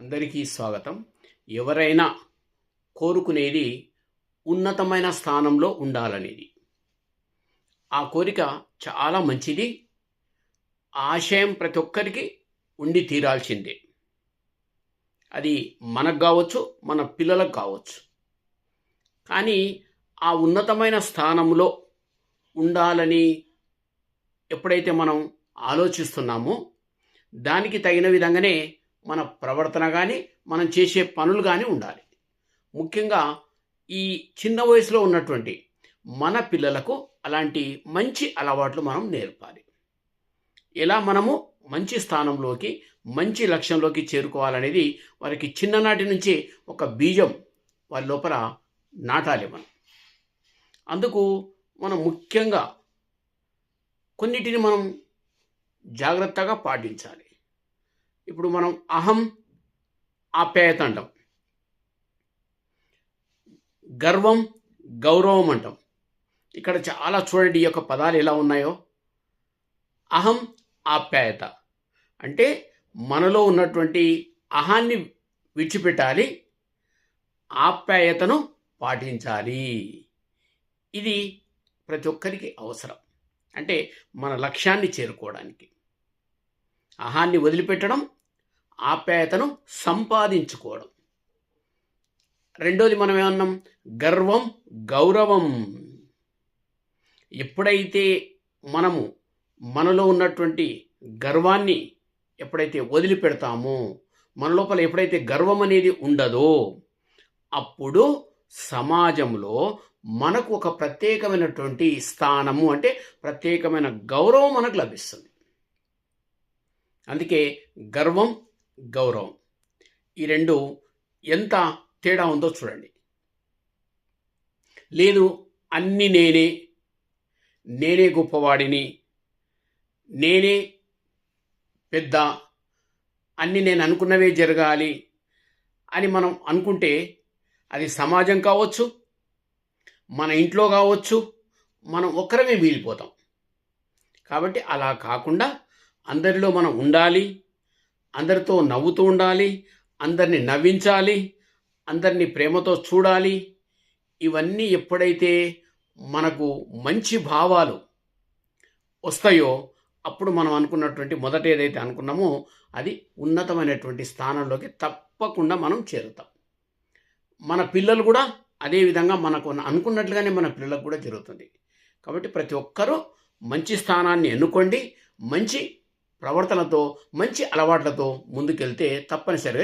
అందరికీ స్వాగతం. ఎవరైనా కోరుకునేది ఉన్నతమైన స్థానంలో ఉండాలనేది. ఆ కోరిక చాలా మంచిది. ఆశయం ప్రతి ఒక్కరికి ఉండి తీరాల్సిందే. అది మనకు కావచ్చు, మన పిల్లలకు కావచ్చు. కానీ ఆ ఉన్నతమైన స్థానంలో ఉండాలని ఎప్పుడైతే మనం ఆలోచిస్తున్నామో దానికి తగిన విధంగానే మన ప్రవర్తన కానీ మనం చేసే పనులు కానీ ఉండాలి. ముఖ్యంగా ఈ చిన్న వయసులో ఉన్నటువంటి మన పిల్లలకు అలాంటి మంచి అలవాట్లు మనం నేర్పాలి. ఎలా మనము మంచి స్థానంలోకి మంచి లక్ష్యంలోకి చేరుకోవాలనేది వారికి చిన్ననాటి నుంచి ఒక బీజం వారి లోపల నాటాలి మనం. అందుకు మనం ముఖ్యంగా కొన్నిటిని మనం జాగ్రత్తగా పాటించాలి. ఇప్పుడు మనం అహం ఆప్యాయత అంటాం, గర్వం గౌరవం అంటాం. ఇక్కడ చాలా చూడండి ఈ యొక్క పదాలు ఎలా ఉన్నాయో. అహం ఆప్యాయత అంటే మనలో ఉన్నటువంటి అహాన్ని విడిచిపెట్టాలి, ఆప్యాయతను పాటించాలి. ఇది ప్రతి ఒక్కరికి అవసరం. అంటే మన లక్ష్యాన్ని చేరుకోవడానికి అహాన్ని వదిలిపెట్టడం, ఆప్యాయతను సంపాదించుకోవడం. రెండోది మనం ఏమన్నాం? గర్వం గౌరవం. ఎప్పుడైతే మనము మనలో ఉన్నటువంటి గర్వాన్ని ఎప్పుడైతే వదిలిపెడతామో, మన లోపల ఎప్పుడైతే గర్వం అనేది ఉండదో, అప్పుడు సమాజంలో మనకు ఒక ప్రత్యేకమైనటువంటి స్థానము, అంటే ప్రత్యేకమైన గౌరవం మనకు లభిస్తుంది. అందుకే గర్వం గౌరవం ఈ రెండు ఎంత తేడా ఉందో చూడండి. లేదు అన్నీ నేనే గొప్పవాడిని, నేనే పెద్ద, అన్నీ నేను అనుకున్నవే జరగాలి అని మనం అనుకుంటే అది సమాజం కావచ్చు, మన ఇంట్లో కావచ్చు, మనం ఒక్కరమే మిగిలిపోతాం. కాబట్టి అలా కాకుండా అందరిలో మనం ఉండాలి, అందరితో నవ్వుతూ ఉండాలి, అందరినీ నవ్వించాలి, అందరినీ ప్రేమతో చూడాలి. ఇవన్నీ ఎప్పుడైతే మనకు మంచి భావాలు వస్తాయో అప్పుడు మనం అనుకున్నటువంటి మొదట ఏదైతే అనుకున్నామో అది ఉన్నతమైనటువంటి స్థానంలోకి తప్పకుండా మనం చేరుతాం. మన పిల్లలు కూడా అదేవిధంగా మనకు అనుకున్నట్లుగానే మన పిల్లలకు కూడా జరుగుతుంది. కాబట్టి ప్రతి ఒక్కరూ మంచి స్థానాన్ని ఎన్నుకోండి. మంచి ప్రవర్తనతో మంచి అలవాట్లతో ముందుకెళ్తే తప్పనిసరిగా